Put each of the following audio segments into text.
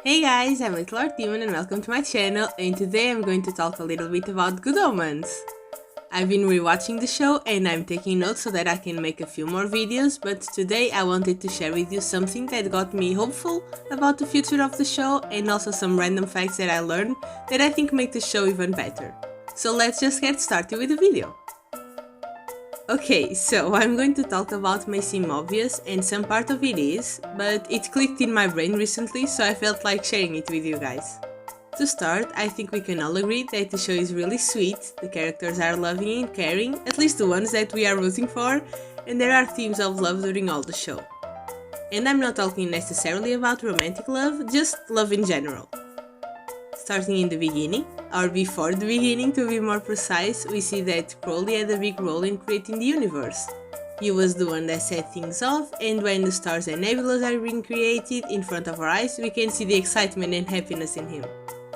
Hey guys, I'm Little Art Demon and welcome to my channel, and today I'm going to talk a little bit about Good Omens. I've been rewatching the show and I'm taking notes so that I can make a few more videos, but today I wanted to share with you something that got me hopeful about the future of the show and also some random facts that I learned that I think make the show even better. So let's just get started with the video. Okay, so I'm going to talk about may seem obvious, and some part of it is, but it clicked in my brain recently, so I felt like sharing it with you guys. To start, I think we can all agree that the show is really sweet, the characters are loving and caring, at least the ones that we are rooting for, and there are themes of love during all the show. And I'm not talking necessarily about romantic love, just love in general. Starting in the beginning, or before the beginning to be more precise, we see that Crowley had a big role in creating the universe. He was the one that set things off, and when the stars and nebulas are being created in front of our eyes, we can see the excitement and happiness in him.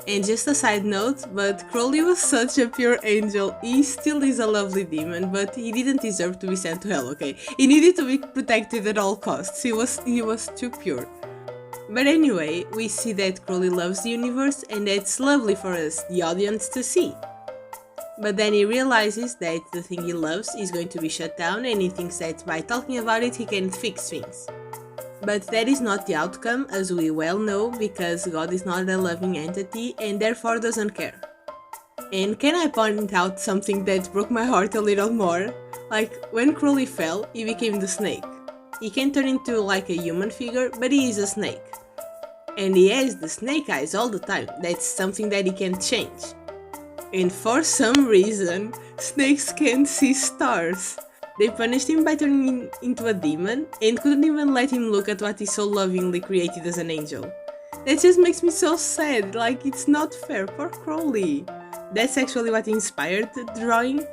And just a side note, but Crowley was such a pure angel. He still is a lovely demon, but he didn't deserve to be sent to hell, okay? He needed to be protected at all costs. He was too pure. But anyway, we see that Crowley loves the universe, and that's lovely for us, the audience, to see. But then he realizes that the thing he loves is going to be shut down, and he thinks that by talking about it he can fix things. But that is not the outcome, as we well know, because God is not a loving entity and therefore doesn't care. And can I point out something that broke my heart a little more? Like, when Crowley fell, he became the snake. He can turn into like a human figure, but he is a snake. And he has the snake eyes all the time. That's something that he can't change. And for some reason, snakes can't see stars. They punished him by turning him into a demon and couldn't even let him look at what he so lovingly created as an angel. That just makes me so sad, like it's not fair, poor Crowley. That's actually what inspired the drawing.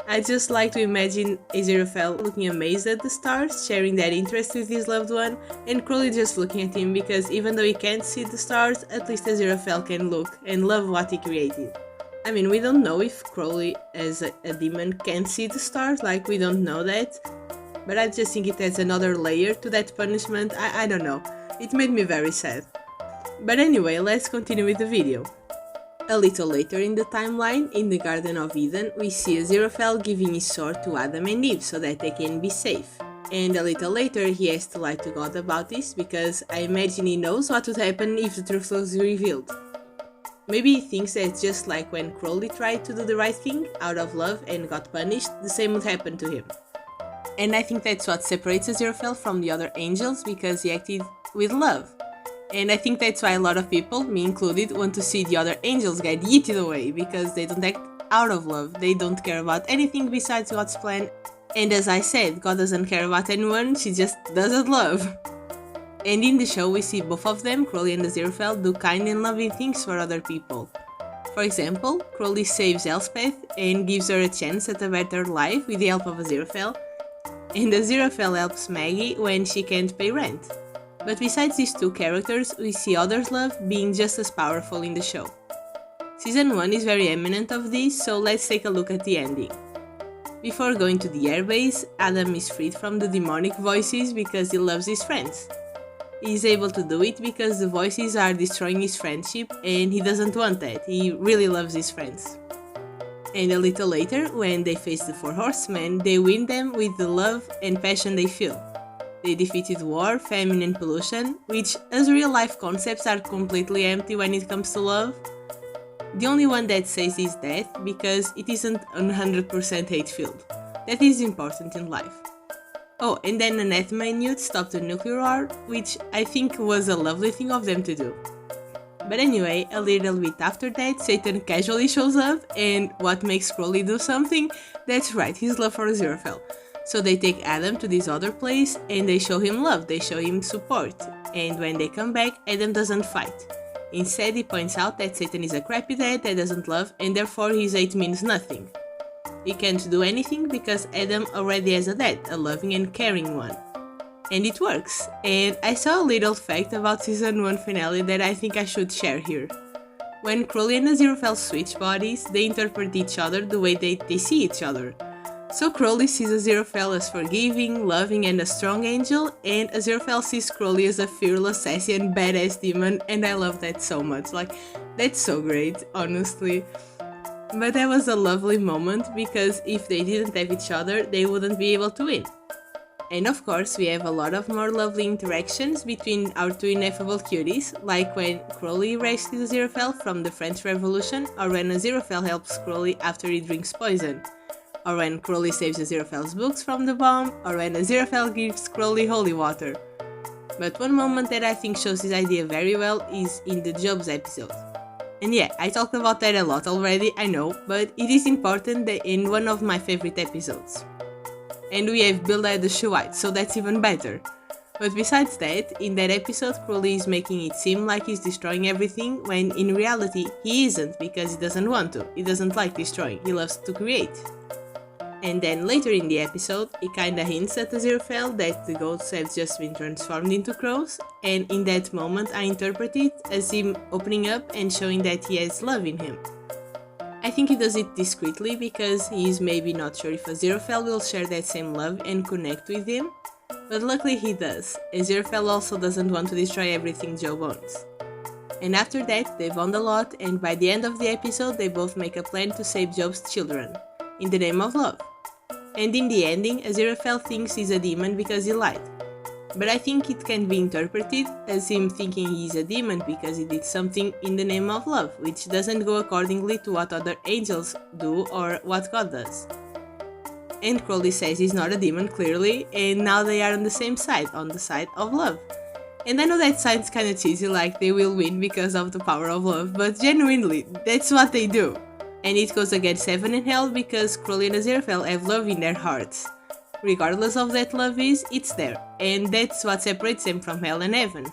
I just like to imagine Aziraphale looking amazed at the stars, sharing that interest with his loved one, and Crowley just looking at him because even though he can't see the stars, at least Aziraphale can look and love what he created. I mean, we don't know if Crowley as a demon can see the stars, like we don't know that, but I just think it adds another layer to that punishment. I don't know, it made me very sad. But anyway, let's continue with the video. A little later in the timeline, in the Garden of Eden, we see Aziraphale giving his sword to Adam and Eve so that they can be safe. And a little later he has to lie to God about this, because I imagine he knows what would happen if the truth was revealed. Maybe he thinks that just like when Crowley tried to do the right thing out of love and got punished, the same would happen to him. And I think that's what separates Aziraphale from the other angels, because he acted with love. And I think that's why a lot of people, me included, want to see the other angels get yeeted away, because they don't act out of love, they don't care about anything besides God's plan. And as I said, God doesn't care about anyone, she just doesn't love. And in the show we see both of them, Crowley and Aziraphale, do kind and loving things for other people. For example, Crowley saves Elspeth and gives her a chance at a better life with the help of Aziraphale, and Aziraphale helps Maggie when she can't pay rent. But besides these two characters, we see others' love being just as powerful in the show. Season 1 is very eminent of this, so let's take a look at the ending. Before going to the airbase, Adam is freed from the demonic voices because he loves his friends. He is able to do it because the voices are destroying his friendship, and he doesn't want that, he really loves his friends. And a little later, when they face the Four Horsemen, they win them with the love and passion they feel. They defeated war, famine and pollution, which as real-life concepts are completely empty when it comes to love. The only one that says is death, because it isn't 100% hate-filled. That is important in life. Oh, and then Anathema and Newt stopped the nuclear war, which I think was a lovely thing of them to do. But anyway, a little bit after that, Satan casually shows up, and what makes Crowley do something? That's right, his love for Aziraphale. So they take Adam to this other place and they show him love, they show him support. And when they come back, Adam doesn't fight. Instead, he points out that Satan is a crappy dad that doesn't love, and therefore his hate means nothing. He can't do anything because Adam already has a dad, a loving and caring one. And it works. And I saw a little fact about season 1 finale that I think I should share here. When Crowley and Aziraphale switch bodies, they interpret each other the way they see each other. So Crowley sees Aziraphale as forgiving, loving and a strong angel, and Aziraphale sees Crowley as a fearless, sassy and badass demon, and I love that so much. Like, that's so great, honestly. But that was a lovely moment, because if they didn't have each other, they wouldn't be able to win. And of course, we have a lot of more lovely interactions between our two ineffable cuties, like when Crowley rescues Aziraphale from the French Revolution, or when Aziraphale helps Crowley after he drinks poison, or when Crowley saves Aziraphale's books from the bomb, or when Aziraphale gives Crowley holy water. But one moment that I think shows this idea very well is in the Jobs episode. And yeah, I talked about that a lot already, I know, but it is important that in one of my favorite episodes. And we have Bildad the Shuhite, so that's even better. But besides that, in that episode Crowley is making it seem like he's destroying everything, when in reality he isn't, because he doesn't want to, he doesn't like destroying, he loves to create. And then later in the episode, he kinda hints at Aziraphale that the goats have just been transformed into crows, and in that moment I interpret it as him opening up and showing that he has love in him. I think he does it discreetly because he is maybe not sure if Aziraphale will share that same love and connect with him, but luckily he does. Aziraphale also doesn't want to destroy everything Job owns. And after that, they bond a lot, and by the end of the episode they both make a plan to save Job's children, in the name of love. And in the ending, Aziraphale thinks he's a demon because he lied. But I think it can be interpreted as him thinking he's a demon because he did something in the name of love, which doesn't go accordingly to what other angels do or what God does. And Crowley says he's not a demon, clearly, and now they are on the same side, on the side of love. And I know that sounds kinda cheesy, like they will win because of the power of love, but genuinely, that's what they do. And it goes against heaven and hell because Crowley and Aziraphale have love in their hearts. Regardless of that love is, it's there, and that's what separates them from hell and heaven.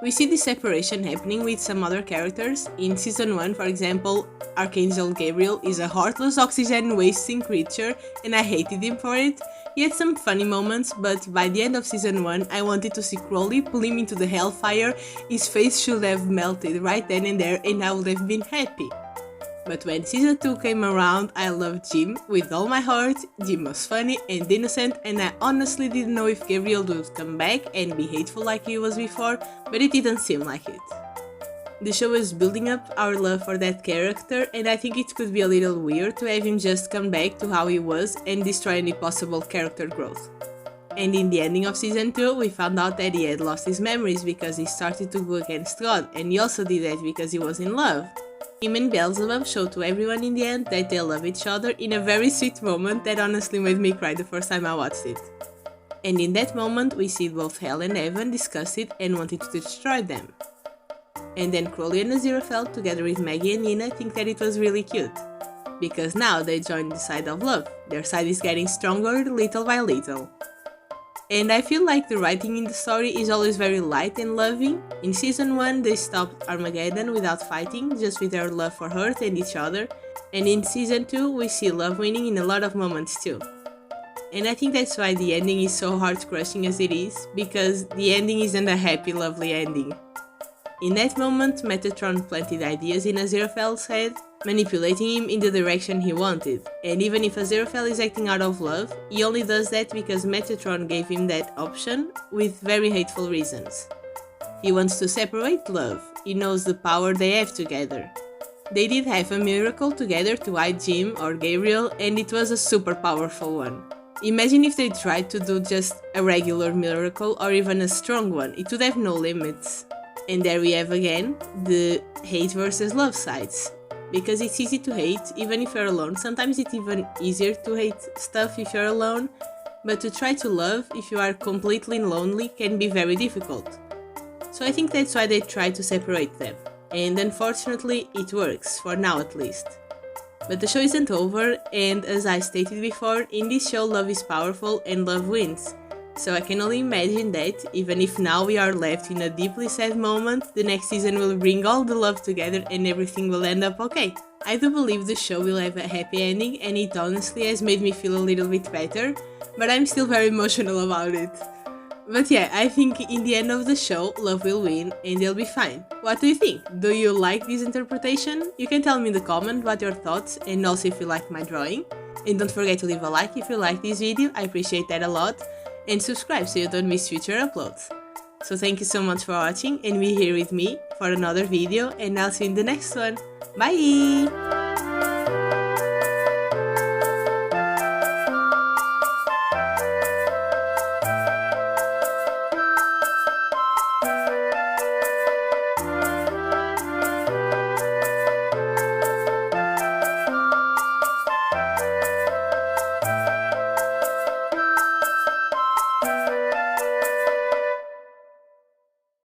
We see this separation happening with some other characters. In season 1, for example, Archangel Gabriel is a heartless, oxygen-wasting creature, and I hated him for it. He had some funny moments, but by the end of season 1, I wanted to see Crowley pull him into the hellfire. His face should have melted right then and there, and I would have been happy. But when season 2 came around, I loved Jim with all my heart. Jim was funny and innocent, and I honestly didn't know if Gabriel would come back and be hateful like he was before, but it didn't seem like it. The show is building up our love for that character, and I think it could be a little weird to have him just come back to how he was and destroy any possible character growth. And in the ending of season 2, we found out that he had lost his memories because he started to go against God, and he also did that because he was in love. Him and Beelzebub showed to everyone in the end that they love each other in a very sweet moment that honestly made me cry the first time I watched it. And in that moment we see both hell and heaven discuss it and wanted to destroy them. And then Crowley and Aziraphale together with Maggie and Nina think that it was really cute. Because now they join the side of love, their side is getting stronger little by little. And I feel like the writing in the story is always very light and loving. In season 1 they stopped Armageddon without fighting, just with their love for Earth and each other. And in season 2 we see love winning in a lot of moments too. And I think that's why the ending is so heart-crushing as it is, because the ending isn't a happy, lovely ending. In that moment, Metatron planted ideas in Aziraphale's head, manipulating him in the direction he wanted, and even if Aziraphale is acting out of love, he only does that because Metatron gave him that option with very hateful reasons. He wants to separate love, he knows the power they have together. They did have a miracle together to hide Jim or Gabriel, and it was a super powerful one. Imagine if they tried to do just a regular miracle or even a strong one, it would have no limits. And there we have again the hate versus love sides. Because it's easy to hate even if you're alone, sometimes it's even easier to hate stuff if you're alone, but to try to love if you are completely lonely can be very difficult. So I think that's why they try to separate them, and unfortunately it works, for now at least. But the show isn't over, and as I stated before, in this show love is powerful and love wins. So I can only imagine that, even if now we are left in a deeply sad moment, the next season will bring all the love together and everything will end up okay. I do believe the show will have a happy ending, and it honestly has made me feel a little bit better, but I'm still very emotional about it. But yeah, I think in the end of the show, love will win and they'll be fine. What do you think? Do you like this interpretation? You can tell me in the comment what your thoughts, and also if you like my drawing. And don't forget to leave a like if you like this video, I appreciate that a lot, and subscribe so you don't miss future uploads. So thank you so much for watching and be here with me for another video, and I'll see you in the next one. Bye!